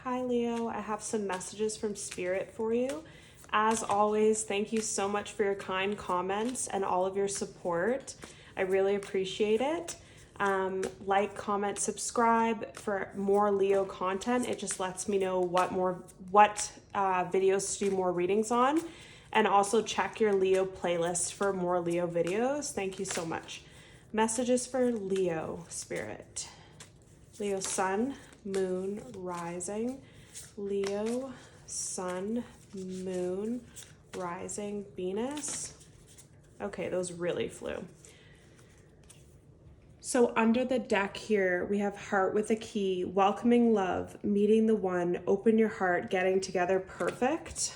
Hi Leo, I have some messages from Spirit for you. As always, thank you so much for your kind comments and all of your support. I really appreciate it. Like, comment, subscribe for more Leo content. It just lets me know what videos to do more readings on. And also check your Leo playlist for more Leo videos. Thank you so much. Messages for Leo, Spirit. Leo Sun, Moon, Rising. Leo, Sun, Moon, Rising, Venus. Okay, those really flew. So under the deck here, we have Heart with a Key, Welcoming Love, Meeting the One, Open Your Heart, Getting Together, Perfect.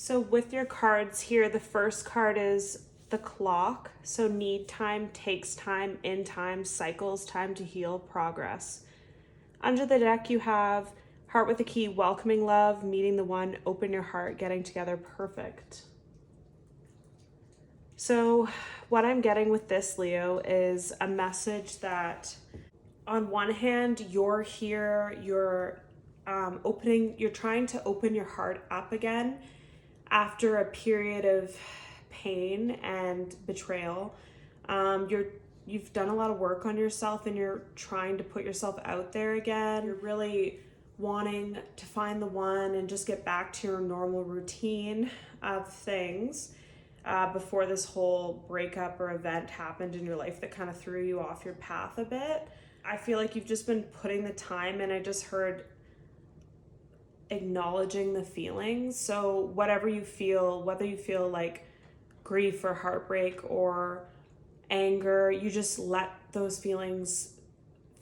So with your cards here, the first card is the Clock. So need time, takes time, in time, cycles, time to heal, progress. Under the deck, you have Heart with a Key, Welcoming Love, Meeting the One, Open Your Heart, Getting Together, Perfect. So what I'm getting with this, Leo, is a message that on one hand, you're here, you're trying to open your heart up again after a period of pain and betrayal. You've done a lot of work on yourself and you're trying to put yourself out there again. You're really wanting to find the one and just get back to your normal routine of things before this whole breakup or event happened in your life that kind of threw you off your path a bit. I feel like you've just been putting the time in. I just heard acknowledging the feelings. So whatever you feel, whether you feel like grief or heartbreak or anger, you just let those feelings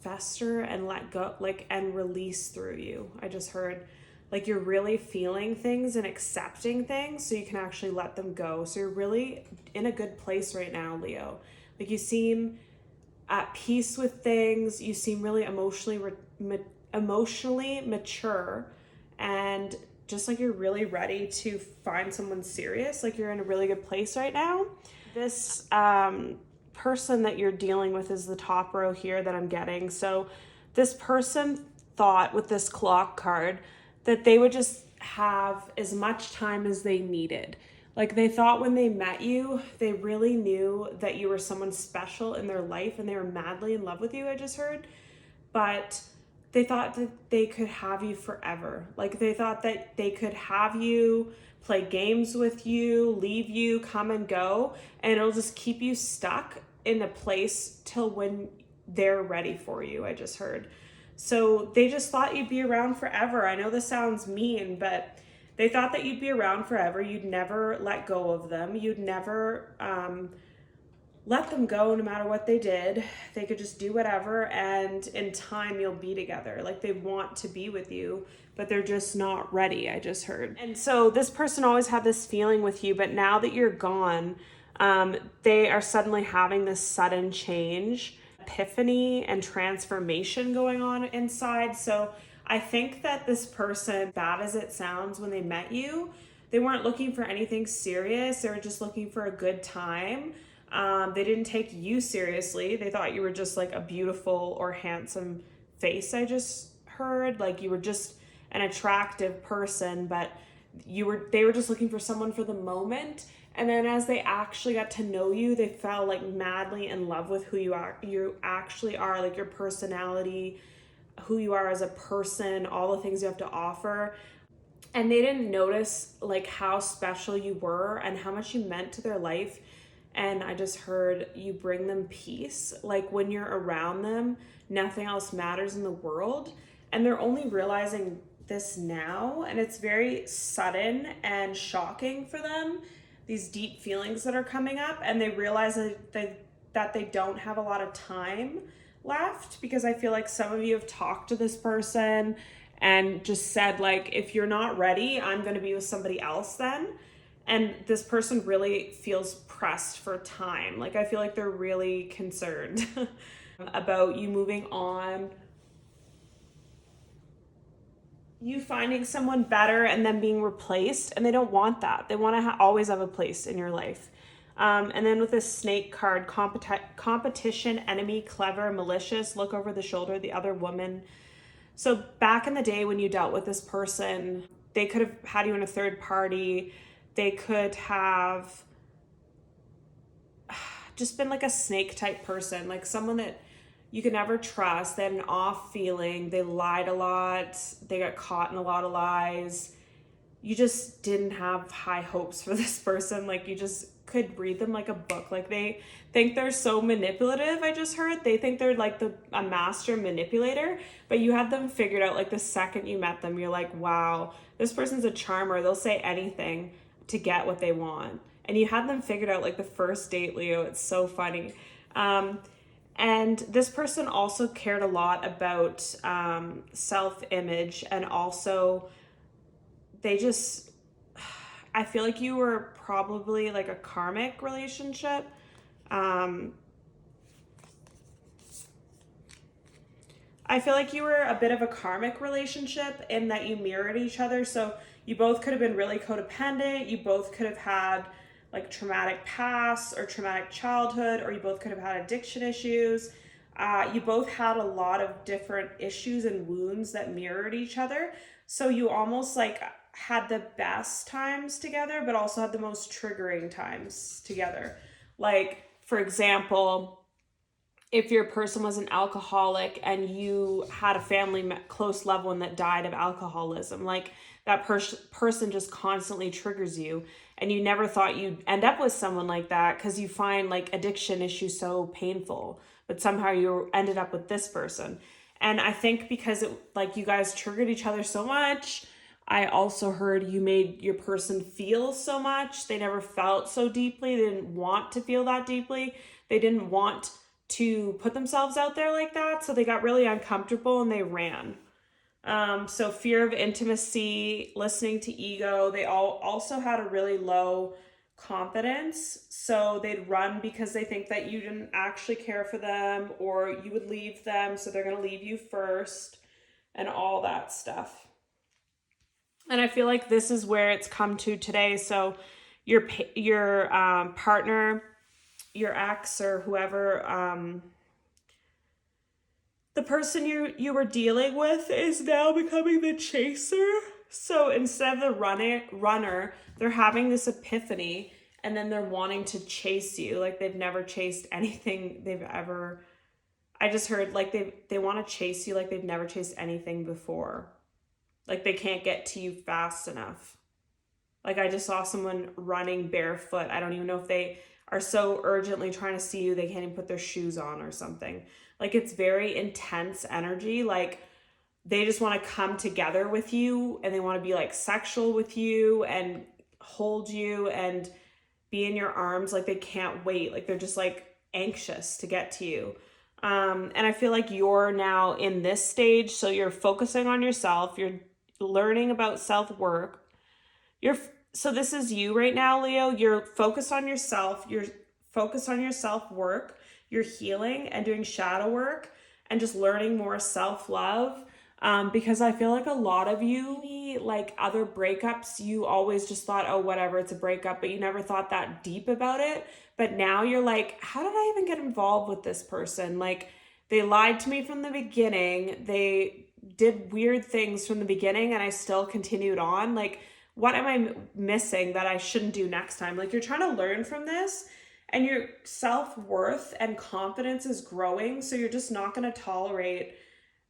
fester and let go, and release through you. I just heard like you're really feeling things and accepting things so you can actually let them go. So you're really in a good place right now, Leo. Like you seem at peace with things. You seem really emotionally mature, and just like you're really ready to find someone serious. Like you're in a really good place right now. This person that you're dealing with is the top row here that I'm getting. So this person thought with this Clock card that they would just have as much time as they needed. Like they thought when they met you, they really knew that you were someone special in their life and they were madly in love with you, I just heard. But they thought that they could have you forever. Like they thought that they could have you, play games with you, leave you, come and go, and it'll just keep you stuck in a place till when they're ready for you, I just heard. So they just thought you'd be around forever. I know this sounds mean, but they thought that you'd be around forever. You'd never let go of them. You'd never let them go no matter what they did. They could just do whatever, and in time you'll be together. Like they want to be with you, but they're just not ready, I just heard. And so this person always had this feeling with you, but now that you're gone, they are suddenly having this sudden change, epiphany and transformation going on inside. So I think that this person, bad as it sounds, when they met you, they weren't looking for anything serious. They were just looking for a good time. They didn't take you seriously. They thought you were just like a beautiful or handsome face, I just heard. Like you were just an attractive person, but they were just looking for someone for the moment. And then as they actually got to know you, they fell like madly in love with who you actually are, like your personality, who you are as a person, all the things you have to offer. And they didn't notice like how special you were and how much you meant to their life And I just heard you bring them peace. Like when you're around them, nothing else matters in the world. And they're only realizing this now. And it's very sudden and shocking for them, these deep feelings that are coming up. And they realize that they don't have a lot of time left, because I feel like some of you have talked to this person and just said, like, if you're not ready, I'm going to be with somebody else then. And this person really feels pressed for time. Like, I feel like they're really concerned about you moving on, you finding someone better and then being replaced. And they don't want that. They want to always have a place in your life. And then with this snake card, competition, enemy, clever, malicious, look over the shoulder, the other woman. So back in the day when you dealt with this person, they could have had you in a third party. They could have just been like a snake type person, like someone that you could never trust. They had an off feeling. They lied a lot. They got caught in a lot of lies. You just didn't have high hopes for this person. Like, you just could read them like a book. Like, they think they're so manipulative. I just heard they think they're like a master manipulator, but you had them figured out. Like, the second you met them, you're like, wow, this person's a charmer. They'll say anything to get what they want. And you had them figured out like the first date, Leo. It's so funny. And this person also cared a lot about self-image, and also I feel like you were probably like a karmic relationship. I feel like you were a bit of a karmic relationship in that you mirrored each other. So you both could have been really codependent. You both could have had like traumatic past or traumatic childhood, or you both could have had addiction issues. You both had a lot of different issues and wounds that mirrored each other. So you almost like had the best times together, but also had the most triggering times together. Like, for example, if your person was an alcoholic and you had a family close loved one that died of alcoholism, like that person just constantly triggers you, and you never thought you'd end up with someone like that because you find like addiction issues so painful, but somehow you ended up with this person. And I think because like you guys triggered each other so much, I also heard you made your person feel so much. They never felt so deeply. They didn't want to feel that deeply. They didn't want to put themselves out there like that. So they got really uncomfortable and they ran. So fear of intimacy, listening to ego. They all also had a really low confidence. So they'd run because they think that you didn't actually care for them, or you would leave them. So they're going to leave you first and all that stuff. And I feel like this is where it's come to today. So your partner, your ex, or whoever, the person you were dealing with is now becoming the chaser. So instead of the runner, they're having this epiphany, and then they're wanting to chase you. Like they've never chased anything they've ever. I just heard like they want to chase you like they've never chased anything before. Like they can't get to you fast enough. Like I just saw someone running barefoot. I don't even know if they are so urgently trying to see you they can't even put their shoes on or something. Like it's very intense energy. Like they just want to come together with you, and they want to be like sexual with you and hold you and be in your arms. Like they can't wait. Like they're just like anxious to get to you. And I feel like you're now in this stage. So you're focusing on yourself. You're learning about self-work. So this is you right now, Leo. You're focused on yourself. You're focused on your self-work. You're healing and doing shadow work and just learning more self-love. Because I feel like a lot of you, like other breakups, you always just thought, oh, whatever, it's a breakup, but you never thought that deep about it. But now you're like, how did I even get involved with this person? Like they lied to me from the beginning. They did weird things from the beginning, and I still continued on. Like, what am I missing that I shouldn't do next time? Like you're trying to learn from this, and your self-worth and confidence is growing. So you're just not going to tolerate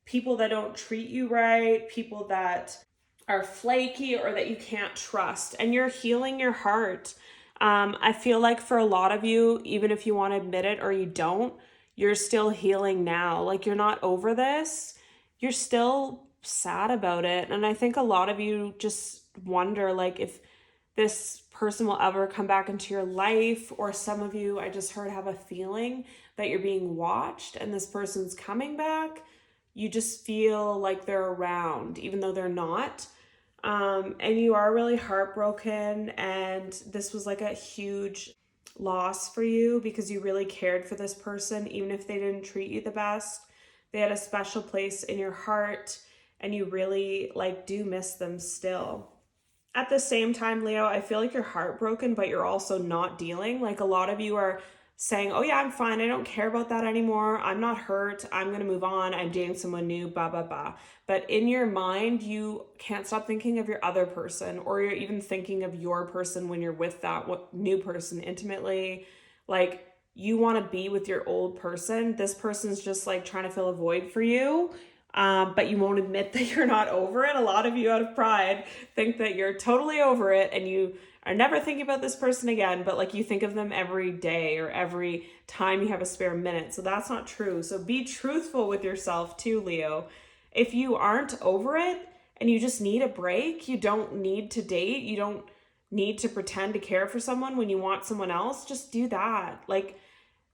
people that don't treat you right, people that are flaky or that you can't trust. And you're healing your heart. I feel like for a lot of you, even if you want to admit it or you don't, you're still healing now. Like you're not over this. You're still sad about it. And I think a lot of you just wonder like if this person will ever come back into your life, or some of you, I just heard, have a feeling that you're being watched and this person's coming back. You just feel like they're around, even though they're not. And you are really heartbroken, and this was like a huge loss for you because you really cared for this person, even if they didn't treat you the best. They had a special place in your heart, and you really like do miss them still. At the same time, Leo, I feel like you're heartbroken, but you're also not dealing. Like a lot of you are saying, oh yeah, I'm fine. I don't care about that anymore. I'm not hurt. I'm going to move on. I'm dating someone new, blah, blah, blah. But in your mind, you can't stop thinking of your other person, or you're even thinking of your person when you're with that new person intimately. Like you want to be with your old person. This person's just like trying to fill a void for you. But you won't admit that you're not over it. A lot of you out of pride think that you're totally over it and you are never thinking about this person again, but like you think of them every day or every time you have a spare minute. So that's not true. So be truthful with yourself too, Leo. If you aren't over it and you just need a break, you don't need to date, you don't need to pretend to care for someone when you want someone else, just do that. Like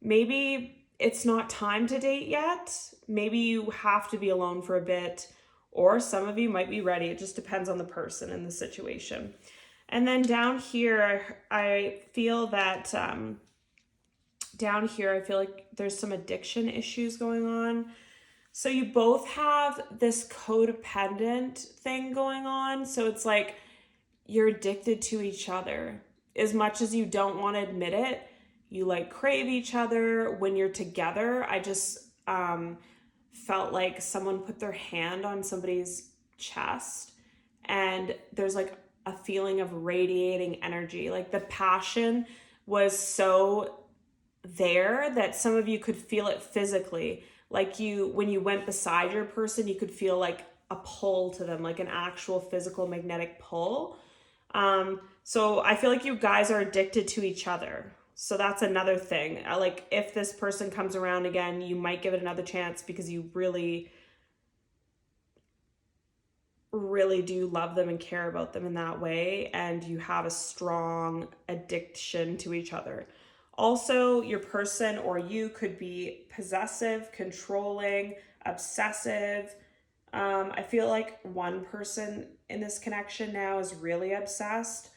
maybe it's not time to date yet. Maybe you have to be alone for a bit, or some of you might be ready. It just depends on the person and the situation. And then down here, I feel that down here, I feel like there's some addiction issues going on. So you both have this codependent thing going on. So it's like you're addicted to each other. As much as you don't want to admit it, you like crave each other when you're together. I just felt like someone put their hand on somebody's chest, and there's like a feeling of radiating energy. Like the passion was so there that some of you could feel it physically. Like when you went beside your person, you could feel like a pull to them, like an actual physical magnetic pull. So I feel like you guys are addicted to each other. So that's another thing. Like if this person comes around again, you might give it another chance because you really, really do love them and care about them in that way. And you have a strong addiction to each other. Also, your person or you could be possessive, controlling, obsessive. I feel like one person in this connection now is really obsessed,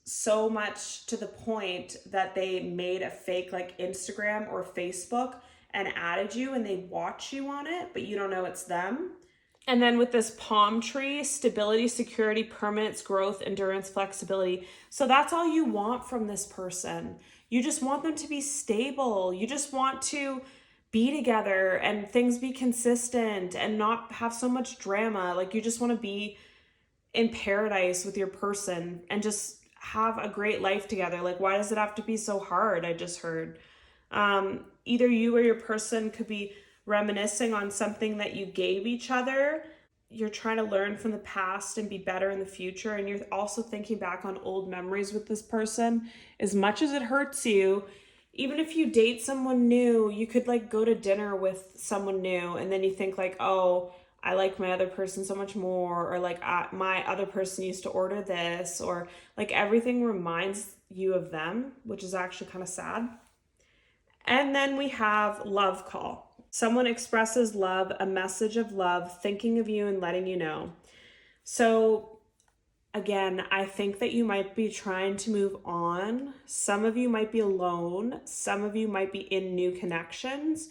so much to the point that they made a fake like Instagram or Facebook and added you, and they watch you on it, but you don't know it's them. And then with this palm tree, stability, security, permanence, growth, endurance, flexibility. So that's all you want from this person. You just want them to be stable. You just want to be together and things be consistent and not have so much drama. Like you just want to be in paradise with your person and just have a great life together. Like why does it have to be so hard? I just heard either you or your person could be reminiscing on something that you gave each other. You're trying to learn from the past and be better in the future, and you're also thinking back on old memories with this person. As much as it hurts you, even if you date someone new, you could like go to dinner with someone new and then you think like, oh, I like my other person so much more, or like my other person used to order this, or like everything reminds you of them, which is actually kind of sad. And then we have love call. Someone expresses love, a message of love, thinking of you and letting you know. So again, I think that you might be trying to move on. Some of you might be alone. Some of you might be in new connections,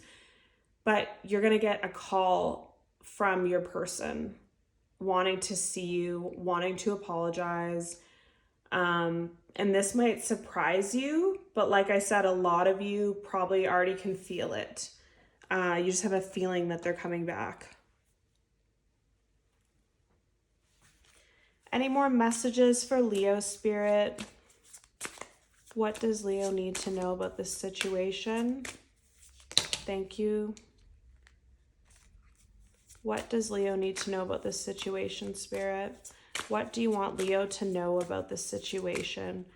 but you're going to get a call from your person wanting to see you, wanting to apologize. And this might surprise you, but like I said, a lot of you probably already can feel it. You just have a feeling that they're coming back. Any more messages for Leo spirit? What does Leo need to know about this situation? Thank you. What does Leo need to know about this situation, spirit? What do you want Leo to know about this situation?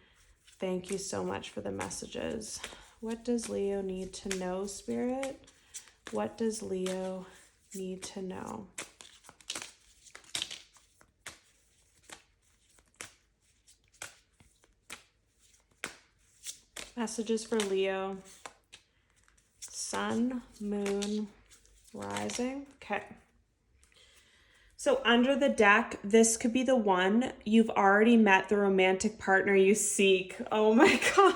Thank you so much for the messages. What does Leo need to know, Spirit? What does Leo need to know? Messages for Leo. Sun, moon, rising. Okay. So under the deck, this could be the one. You've already met the romantic partner you seek. Oh my God.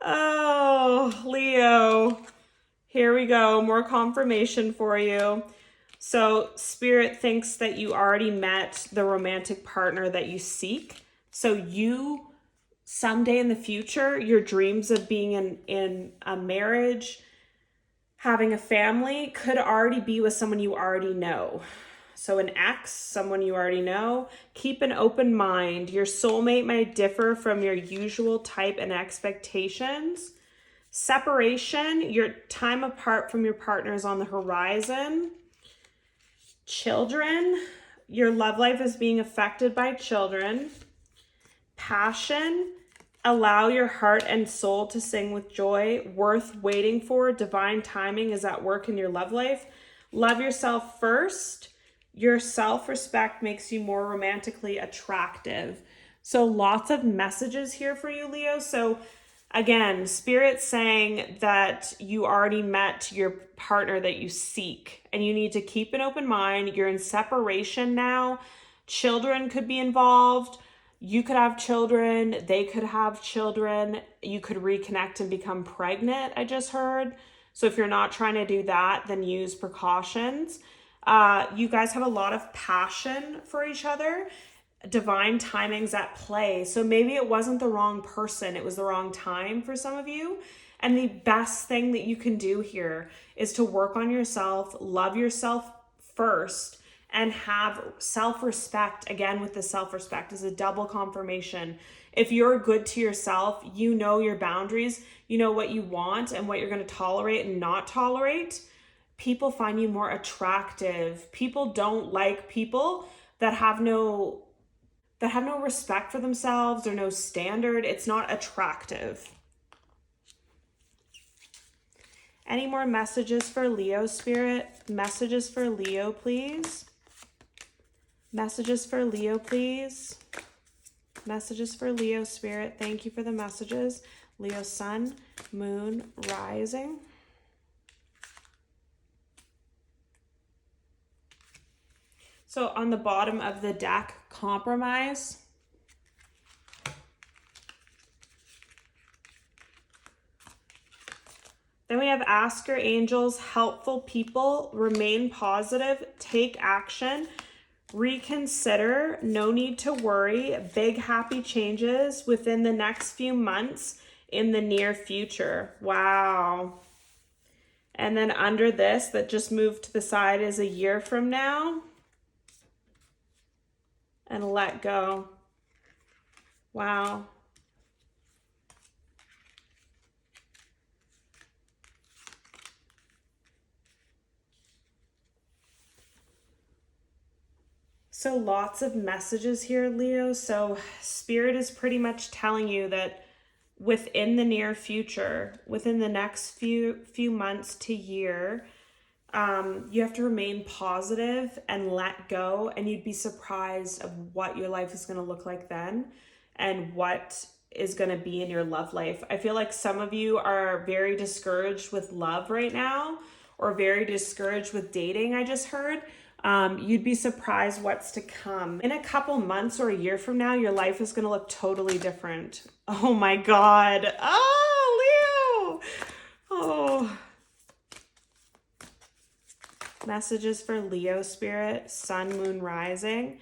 Oh, Leo. Here we go. More confirmation for you. So Spirit thinks that you already met the romantic partner that you seek. So you, someday in the future, your dreams of being in a marriage, having a family, could already be with someone you already know. So an ex, someone you already know. Keep an open mind. Your soulmate might differ from your usual type and expectations. Separation, your time apart from your partner is on the horizon. Children, your love life is being affected by children. Passion, allow your heart and soul to sing with joy. Worth waiting for. Divine timing is at work in your love life. Love yourself first. Your self-respect makes you more romantically attractive. So lots of messages here for you, Leo. So again, Spirit's saying that you already met your partner that you seek and you need to keep an open mind. You're in separation now. Children could be involved. You could have children. They could have children. You could reconnect and become pregnant, I just heard. So if you're not trying to do that, then use precautions. You guys have a lot of passion for each other. Divine timing's at play. So maybe it wasn't the wrong person. It was the wrong time for some of you. And the best thing that you can do here is to work on yourself, love yourself first, and have self-respect. Again, with the self-respect is a double confirmation. If you're good to yourself, you know your boundaries, you know what you want and what you're going to tolerate and not tolerate. People find you more attractive. People don't like people that have no respect for themselves or no standard. It's not attractive. Any more messages for Leo, Spirit? Messages for Leo, please. Messages for Leo, please. Messages for Leo, Spirit. Thank you for the messages. Leo, sun, moon, rising. So on the bottom of the deck, compromise. Then we have ask your angels, helpful people, remain positive, take action, reconsider, no need to worry, big happy changes within the next few months in the near future. Wow. And then under this that just moved to the side is a year from now. And let go. Wow. So lots of messages here, Leo. So Spirit is pretty much telling you that within the near future, within the next few months to year, you have to remain positive and let go, and you'd be surprised of what your life is going to look like then and what is going to be in your love life. I feel like some of you are very discouraged with love right now or very discouraged with dating, I just heard. You'd be surprised what's to come. In a couple months or a year from now, your life is going to look totally different. Oh my God. Oh, Leo. Oh. Messages for Leo, Spirit, sun, moon, rising.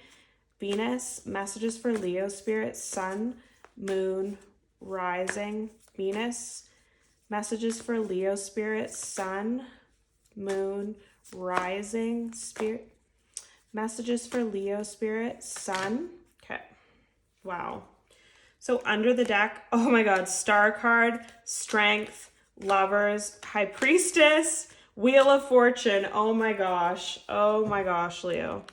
Venus, messages for Leo, Spirit, sun, moon, rising. Venus, messages for Leo, Spirit, sun, moon, rising. Spirit, messages for Leo, Spirit, sun. Okay. Wow. So under the deck, oh my God, star card, strength, lovers, high priestess, Wheel of Fortune. Oh my gosh, Leo.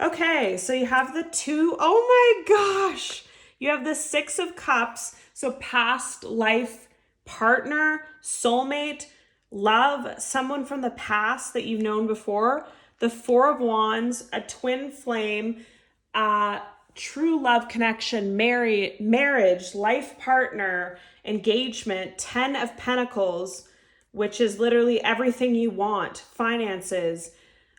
Okay, so you have the two, oh my gosh, You have the Six of Cups, so past life partner, soulmate, love, someone from the past that you've known before. The Four of Wands, a twin flame, true love connection, marriage, life partner, engagement, 10 of Pentacles, which is literally everything you want, finances,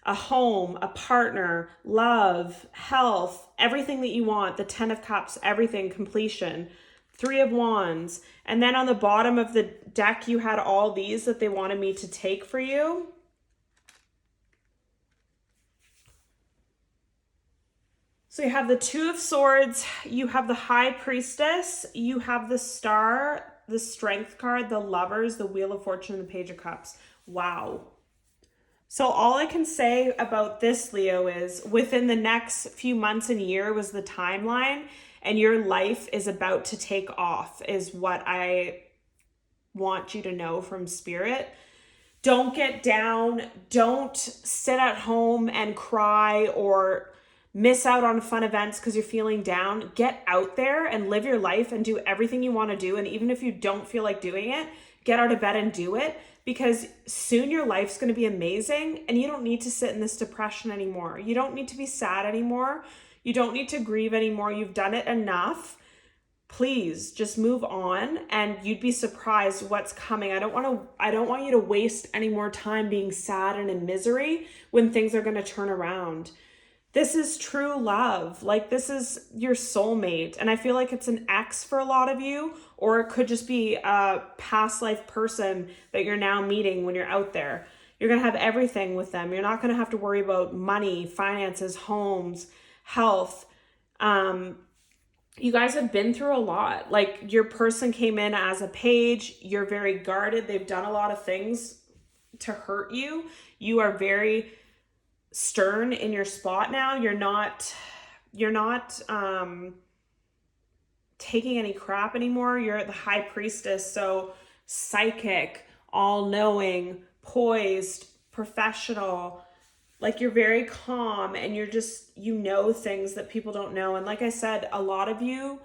a home, a partner, love, health, everything that you want, the 10 of Cups, everything, completion, Three of Wands. And then on the bottom of the deck, you had all these that they wanted me to take for you. So you have the Two of Swords, you have the High Priestess, you have the Star, the Strength card, the Lovers, the Wheel of Fortune, and the Page of Cups. Wow. So all I can say about this, Leo, is within the next few months and year was the timeline, and your life is about to take off, is what I want you to know from Spirit. Don't get down. Don't sit at home and cry or miss out on fun events because you're feeling down. Get out there and live your life and do everything you want to do. And even if you don't feel like doing it, get out of bed and do it, because soon your life's going to be amazing and you don't need to sit in this depression anymore. You don't need to be sad anymore. You don't need to grieve anymore. You've done it enough. Please just move on, and you'd be surprised what's coming. I don't want you to waste any more time being sad and in misery when things are going to turn around. This is true love. Like, this is your soulmate. And I feel like it's an ex for a lot of you, or it could just be a past life person that you're now meeting when you're out there. You're going to have everything with them. You're not going to have to worry about money, finances, homes, health. You guys have been through a lot. Like, your person came in as a page. You're very guarded. They've done a lot of things to hurt you. You are very stern in your spot now. You're not taking any crap anymore. You're the High Priestess, so psychic, all-knowing, poised, professional. Like, you're very calm, and you're just, you know things that people don't know. And like I said, a lot of you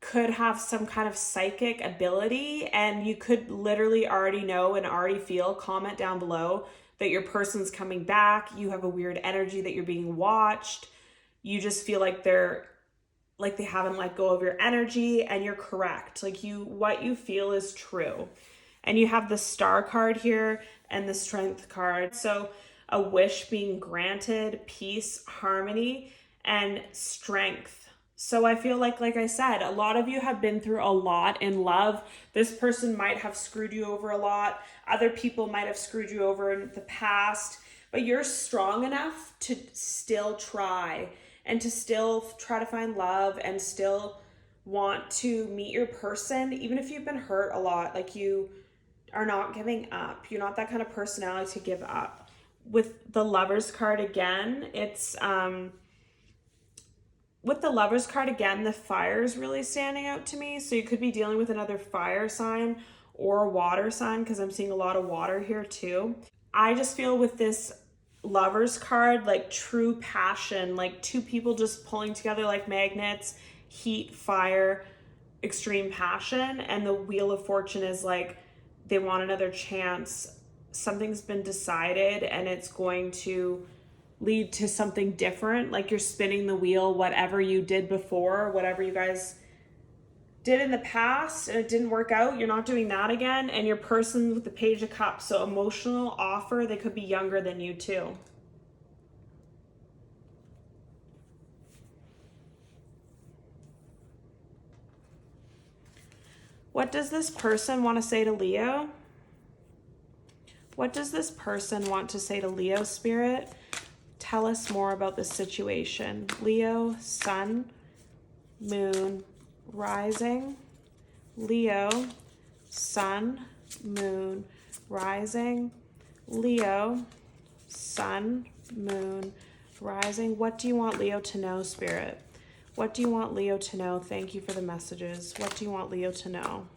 could have some kind of psychic ability, and you could literally already know and already feel. Comment down below that your person's coming back. You have a weird energy that you're being watched. You just feel like they haven't let go of your energy, and you're correct. Like, what you feel is true. And you have the Star card here and the Strength card. So a wish being granted, peace, harmony, and strength. So I feel like I said, a lot of you have been through a lot in love. This person might have screwed you over a lot. Other people might have screwed you over in the past, but you're strong enough to still try, and to still try to find love, and still want to meet your person, even if you've been hurt a lot. Like, you are not giving up. You're not that kind of personality to give up. With the Lovers card again, it's with the Lovers card again, the fire is really standing out to me. So you could be dealing with another fire sign or water sign, because I'm seeing a lot of water here too. I just feel with this Lovers card, like true passion, like two people just pulling together like magnets, heat, fire, extreme passion. And the Wheel of Fortune is like they want another chance. Something's been decided, and it's going to lead to something different. Like, you're spinning the wheel. Whatever you did before, whatever you guys did in the past and it didn't work out, you're not doing that again. And your person with the Page of Cups, so emotional offer. They could be younger than you too. What does this person want to say to Leo? What does this person want to say to Leo, Spirit? Tell us more about this situation. Leo, Sun, Moon, Rising. Leo, Sun, Moon, Rising. Leo, Sun, Moon, Rising. What do you want Leo to know, Spirit? What do you want Leo to know? Thank you for the messages. What do you want Leo to know?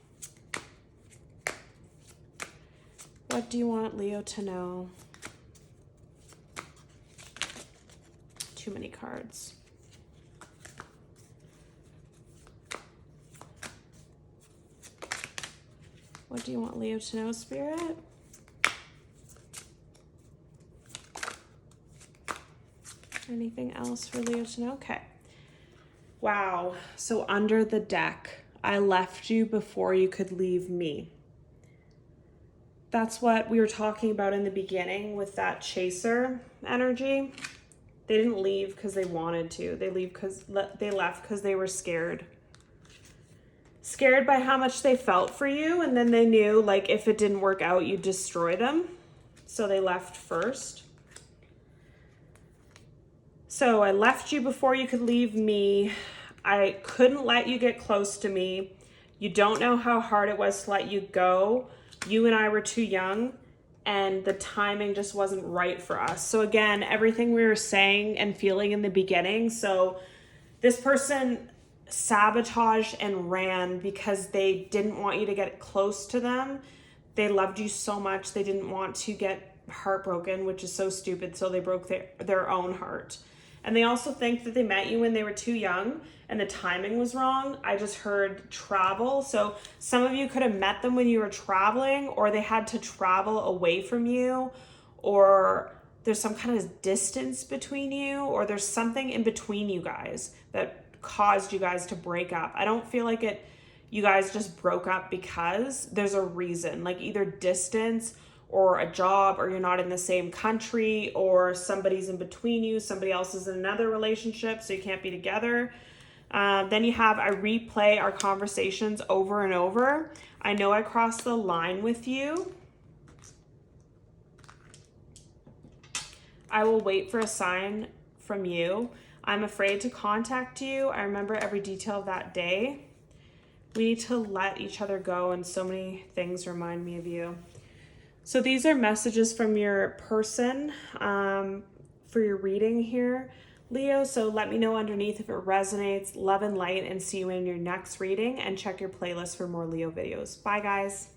What do you want Leo to know? Too many cards. What do you want Leo to know, Spirit? Anything else for Leo to know? Okay. Wow. So under the deck, I left you before you could leave me. That's what we were talking about in the beginning with that chaser energy. They didn't leave because they wanted to. They left because they were scared. Scared by how much they felt for you, and then they knew, like, if it didn't work out, you'd destroy them. So they left first. So I left you before you could leave me. I couldn't let you get close to me. You don't know how hard it was to let you go. You and I were too young, and the timing just wasn't right for us. So again, everything we were saying and feeling in the beginning. So this person sabotaged and ran because they didn't want you to get close to them. They loved you so much. They didn't want to get heartbroken, which is so stupid. So they broke their own heart. And they also think that they met you when they were too young and the timing was wrong. I just heard travel. So some of you could have met them when you were traveling, or they had to travel away from you, or there's some kind of distance between you, or there's something in between you guys that caused you guys to break up. I don't feel like you guys just broke up because there's a reason, like either distance or a job, or you're not in the same country, or somebody's in between you, somebody else is in another relationship, so you can't be together. Then you have, I replay our conversations over and over. I know I crossed the line with you. I will wait for a sign from you. I'm afraid to contact you. I remember every detail of that day. We need to let each other go, and so many things remind me of you. So these are messages from your person for your reading here, Leo. So let me know underneath if it resonates. Love and light, and see you in your next reading, and check your playlist for more Leo videos. Bye, guys.